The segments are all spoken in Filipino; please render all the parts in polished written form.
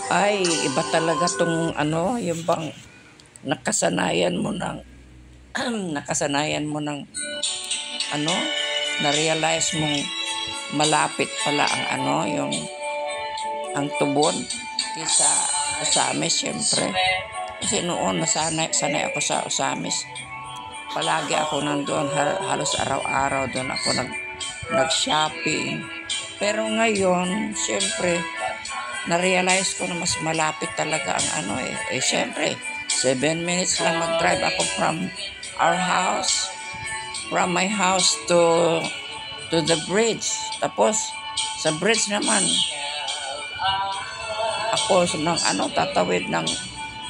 Ay, iba talaga tong ano, yung bang nakasanayan mo ng nakasanayan mo ng ano, na-realize mong malapit pala ang ano, yung ang tubod kaysa Osamis, syempre. Kasi noon, sanay ako sa Osamis. Palagi ako nandoon, halos araw-araw doon ako nag-shopping. Pero ngayon, syempre, na-realize ko na mas malapit talaga ang ano eh. Eh, syempre, 7 minutes lang mag-drive ako from our house, from my house to the bridge. Tapos, sa bridge naman, ako ng ano, tatawid ng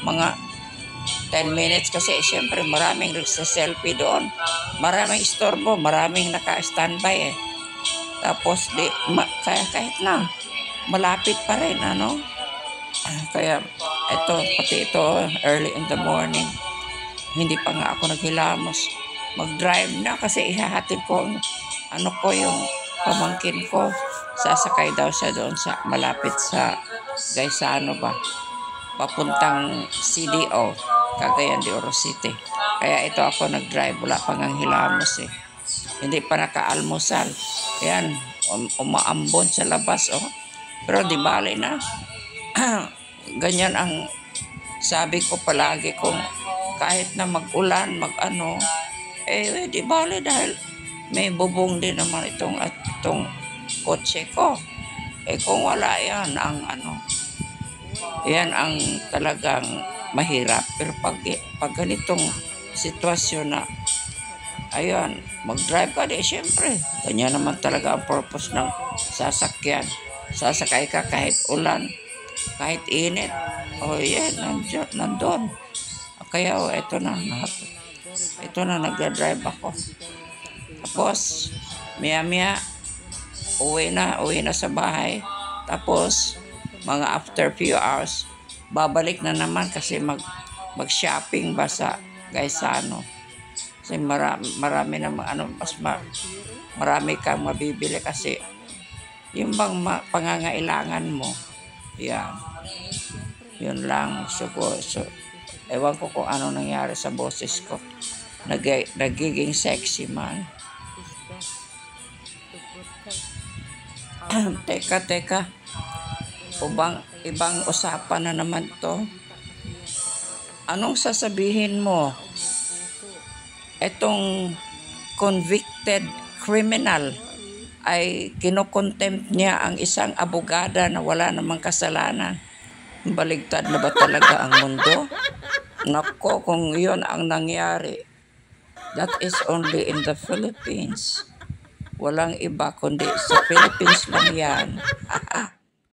mga 10 minutes kasi syempre maraming nagsa-selfie doon. Maraming istorbo, maraming naka-standby eh. Tapos kahit na malapit pa rin ano. Kaya pati ito early in the morning, hindi pa nga ako naghilamos. Mag-drive na kasi ihahatid ko ano ko yung pamangkin ko. Sasakay daw siya doon sa malapit sa Gaisano ba, papuntang CDO, Cagayan de Oro City. Kaya ito ako nag-drive, wala pang ang hilamos eh. Hindi pa naka-almusal. Ayan, umaambon sa labas oh. Pero di bale na. Ganyan ang sabi ko palagi kung kahit na mag-ulan, mag-ano, eh di bale dahil may bubong din naman itong kotse ko. Eh kung wala yan yan ang talagang mahirap. Pero pag ganitong sitwasyon na, ayun, mag-drive ka di, syempre, ganyan naman talaga ang purpose ng sasakyan. Sasakay ka kahit ulan, kahit init. O yan, nandun. Kaya ito na, nagda-drive ako. Tapos, maya-maya, uwi na sa bahay. Tapos, mga after few hours, babalik na naman kasi mag-shopping ba sa Gaisano. Kasi marami na marami kang mabibili kasi yung bang pangangailangan mo. Yan. Yun lang. So, ewan ko kung ano nangyari sa boses ko. Nagiging sexy man. Teka. Ibang usapan na naman to. Anong sasabihin mo? Etong convicted criminal ay kinokontempt niya ang isang abogada na wala namang kasalanan. Baligtad na ba talaga ang mundo? Nako, kung yun ang nangyari, that is only in the Philippines. Walang iba kundi sa Philippines lang yan.